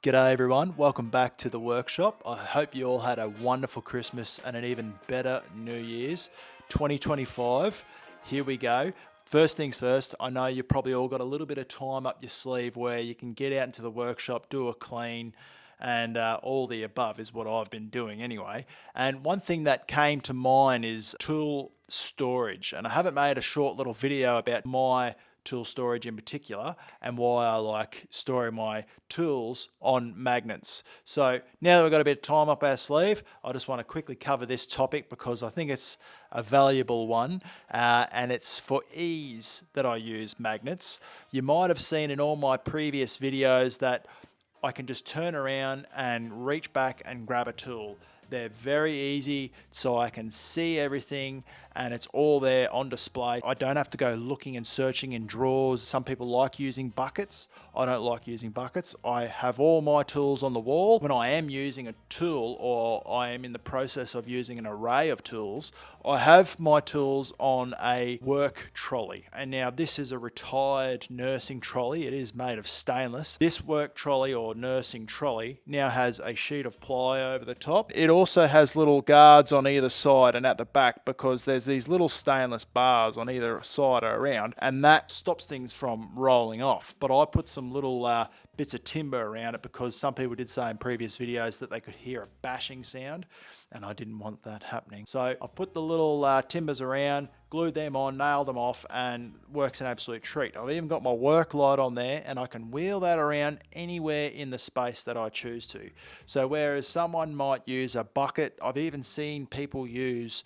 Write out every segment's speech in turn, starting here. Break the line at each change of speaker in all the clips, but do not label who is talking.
G'day everyone, welcome back to the workshop. I hope you all had a wonderful Christmas and an even better New Year's. 2025, here we go. First things first, I know you've probably all got a little bit of time up your sleeve where you can get out into the workshop, do a clean, and all the above is what I've been doing anyway. And one thing that came to mind is tool storage. And I haven't made a short little video about my tool storage in particular and why I like storing my tools on magnets. So now that we've got a bit of time up our sleeve, I just want to quickly cover this topic because I think it's a valuable one, and it's for ease that I use magnets. You might have seen in all my previous videos that I can just turn around and reach back and grab a tool. They're very easy, so I can see everything and it's all there on display. I don't have to go looking and searching in drawers. Some people like using buckets. I don't like using buckets. I have all my tools on the wall. When I am using a tool or I am in the process of using an array of tools, I have my tools on a work trolley. And now this is a retired nursing trolley. It is made of stainless. This work trolley or nursing trolley now has a sheet of ply over the top. It also has little guards on either side and at the back because there's these little stainless bars on either side or around, and that stops things from rolling off. But I put some little bits of timber around it because some people did say in previous videos that they could hear a bashing sound, and I didn't want that happening. So I put the little timbers around, glued them on, nailed them off, and works an absolute treat. I've even got my work light on there and I can wheel that around anywhere in the space that I choose to. So whereas someone might use a bucket, I've even seen people use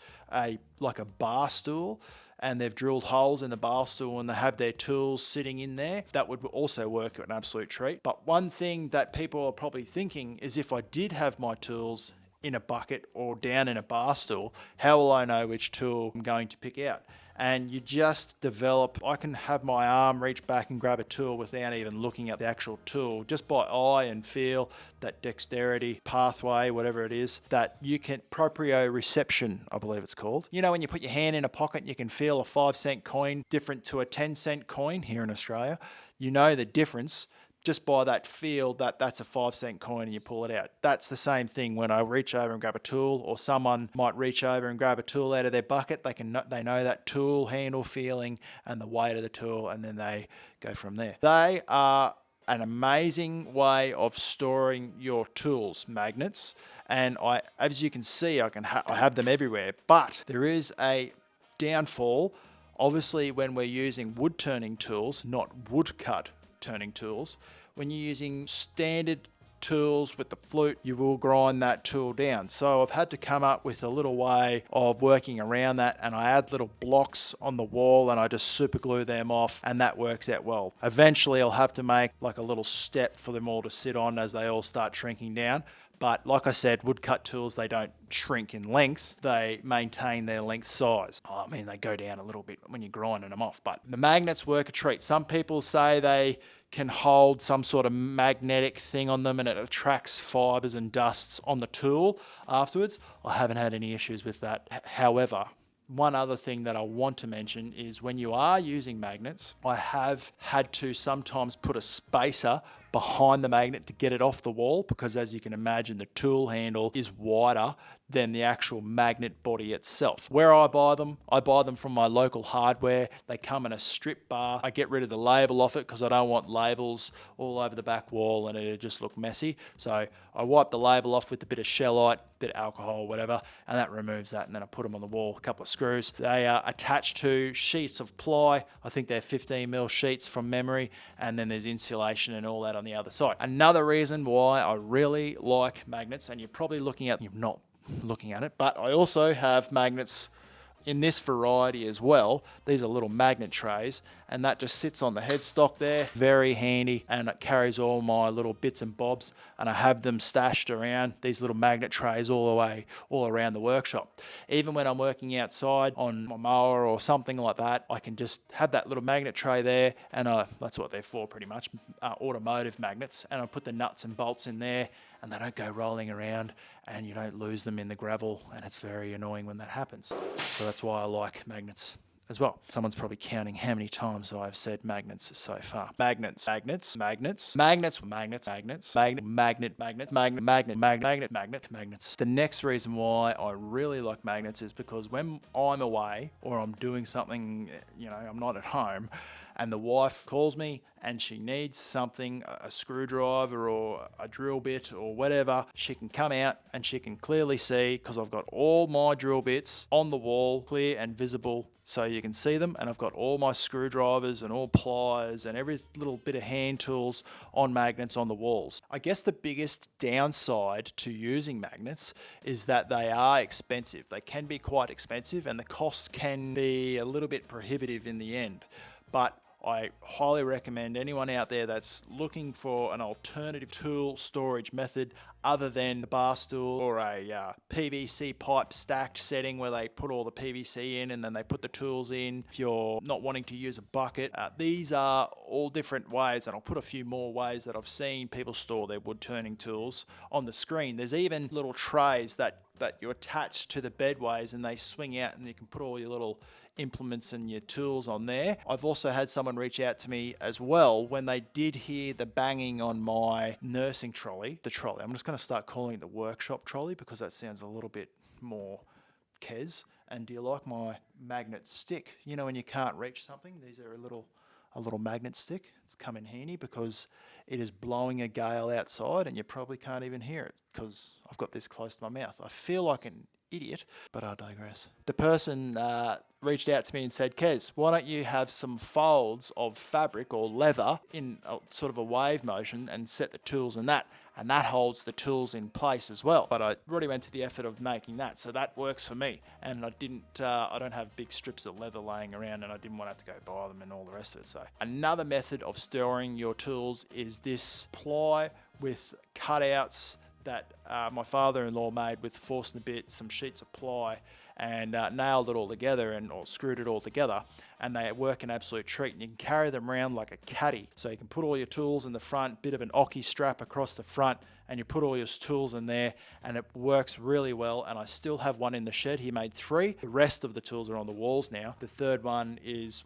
like a bar stool, and they've drilled holes in the bar stool and they have their tools sitting in there. That would also work an absolute treat. But one thing that people are probably thinking is, if I did have my tools in a bucket or down in a bar stool, how will I know which tool I'm going to pick out? And you just develop, I can have my arm reach back and grab a tool without even looking at the actual tool, just by eye and feel, that dexterity, pathway, whatever it is, that you can, proprioception, I believe it's called. You know, when you put your hand in a pocket, you can feel a 5-cent coin different to a 10-cent coin here in Australia. You know the difference just by that feel that that's a 5-cent coin and you pull it out. That's the same thing when I reach over and grab a tool, or someone might reach over and grab a tool out of their bucket. They know that tool handle feeling and the weight of the tool, and then they go from there. They are an amazing way of storing your tools, magnets, and as you can see, I have them everywhere. But there is a downfall. Obviously, when we're using wood turning tools, not woodcut turning tools, when you're using standard tools with the flute, you will grind that tool down. So I've had to come up with a little way of working around that, and I add little blocks on the wall and I just super glue them off, and that works out well. Eventually I'll have to make like a little step for them all to sit on as they all start shrinking down. But like I said, woodcut tools, they don't shrink in length, they maintain their length size. I mean, they go down a little bit when you're grinding them off, but the magnets work a treat. Some people say they can hold some sort of magnetic thing on them and it attracts fibers and dusts on the tool afterwards. I haven't had any issues with that. However, one other thing that I want to mention is when you are using magnets, I have had to sometimes put a spacer behind the magnet to get it off the wall, because as you can imagine, the tool handle is wider than the actual magnet body itself. Where I buy them from my local hardware. They come in a strip bar. I get rid of the label off it because I don't want labels all over the back wall and it'll just look messy. So I wipe the label off with a bit of shellite, bit of alcohol, whatever, and that removes that, and then I put them on the wall, a couple of screws. They are attached to sheets of ply. I think they're 15mm sheets from memory, and then there's insulation and all that on the other side. Another reason why I really like magnets, and you're not looking at it, but I also have magnets in this variety as well. These are little magnet trays, and that just sits on the headstock there. Very handy, and it carries all my little bits and bobs, and I have them stashed around these little magnet trays all around the workshop. Even when I'm working outside on my mower or something like that, I can just have that little magnet tray there, and that's what they're for pretty much, automotive magnets, and I put the nuts and bolts in there, and they don't go rolling around and you don't lose them in the gravel, and it's very annoying when that happens. So that's why I like magnets as well. Someone's probably counting how many times I've said magnets so far. Magnets, magnets, magnets, magnets, magnets, magnets, magnet, magnet, magnet, magnet, magnet, magnet, magnet, magnets. The next reason why I really like magnets is because when I'm away or I'm doing something, I'm not at home, and the wife calls me and she needs something, a screwdriver or a drill bit or whatever, she can come out and she can clearly see, because I've got all my drill bits on the wall, clear and visible, so you can see them, and I've got all my screwdrivers and all pliers and every little bit of hand tools on magnets on the walls. I guess the biggest downside to using magnets is that they are expensive. They can be quite expensive and the cost can be a little bit prohibitive in the end. But I highly recommend anyone out there that's looking for an alternative tool storage method other than a bar stool or a PVC pipe stacked setting where they put all the PVC in and then they put the tools in. If you're not wanting to use a bucket, these are all different ways, and I'll put a few more ways that I've seen people store their wood turning tools on the screen. There's even little trays that you attach to the bedways and they swing out, and you can put all your little implements and your tools on there. I've also had someone reach out to me as well when they did hear the banging on my nursing trolley. I'm just going to start calling it the workshop trolley because that sounds a little bit more Kes. And do you like my magnet stick? When you can't reach something, these are a little magnet stick. It's come in handy because it is blowing a gale outside and you probably can't even hear it because I've got this close to my mouth. I feel like an idiot, but I digress. The person reached out to me and said, Kes, why don't you have some folds of fabric or leather in sort of a wave motion and set the tools in that, and that holds the tools in place as well. But I already went to the effort of making that, so that works for me. And I don't have big strips of leather laying around, and I didn't want to have to go buy them and all the rest of it. So another method of storing your tools is this ply with cutouts that my father-in-law made with force and a bit, some sheets of ply, and nailed it all together or screwed it all together, and they work an absolute treat. And you can carry them around like a caddy, so you can put all your tools in the front, bit of an ocky strap across the front, and you put all your tools in there, and it works really well. And I still have one in the shed. He made 3. The rest of the tools are on the walls now. The third one is,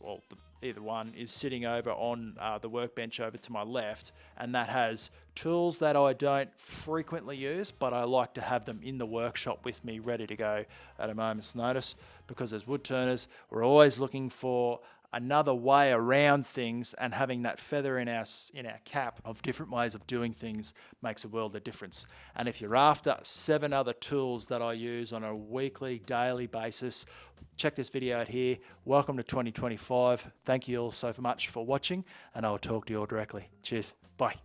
either one is sitting over on the workbench over to my left, and that has tools that I don't frequently use, but I like to have them in the workshop with me ready to go at a moment's notice, because as wood turners, we're always looking for another way around things, and having that feather in our cap of different ways of doing things makes a world of difference. And if you're after 7 other tools that I use on a weekly, daily basis, check this video out here. Welcome to 2025. Thank you all so much for watching, and I'll talk to you all directly. Cheers. Bye.